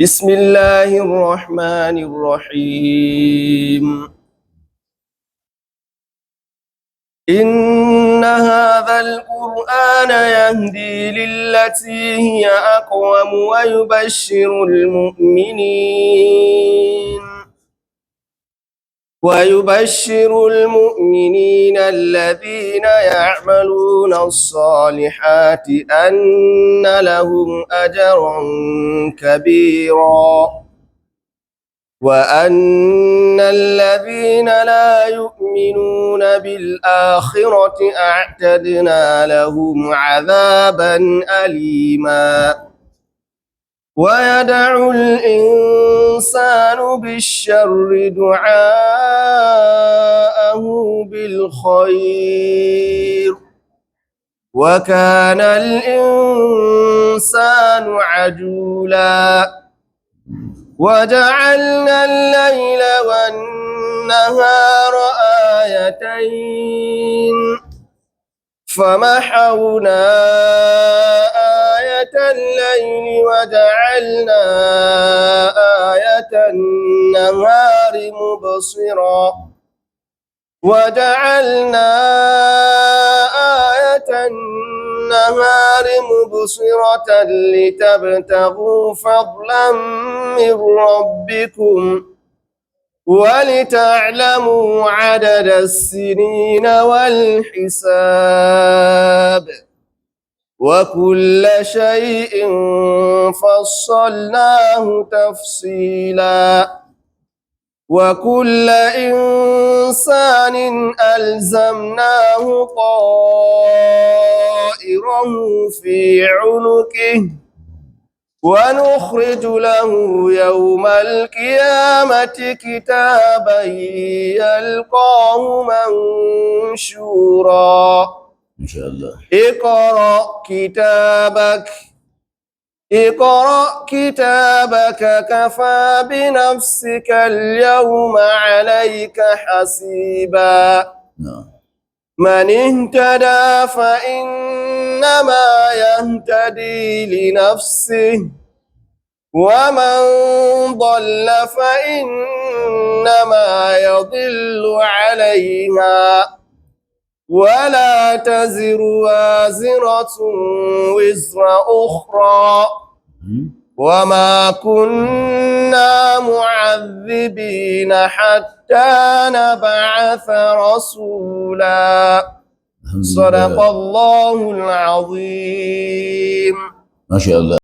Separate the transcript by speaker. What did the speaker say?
Speaker 1: بسم الله الرحمن الرحيم. إن هذا القرآن يهدي للتي هي أقوم ويبشر المؤمنين الذين يعملون الصالحات أن لهم أجرا كبيرا وأن الذين لا يؤمنون بالآخرة أعتدنا لهم عذابا أليما. ويدعو الإنسان بالشر دعاءه بالخير وكان الإنسان عجولا. وجعلنا الليل والنهار آيتين فمحونا آية الليل وجعلنا آية النهار مبصرة لتبتغوا فضلا من ربكم ولتعلموا عدد السنين والحساب وكل شيء فصلناه تفصيلا. وكل إنسان ألزمناه طائره في عنقه ونخرج له يوم القيامة كتابا يلقاه منشورا.
Speaker 2: إن شاء الله.
Speaker 1: اقرأ كتابك كفى بنفسك اليوم عليك حسيبا. من اهتدى فإنما يهتدي لنفسه ومن ضل فإنما يضل عليها ولا تزر وازرة وزر أخرى وما كنا معذبين حتى نبعث رسولا. صدق الله العظيم.
Speaker 2: ما شاء الله.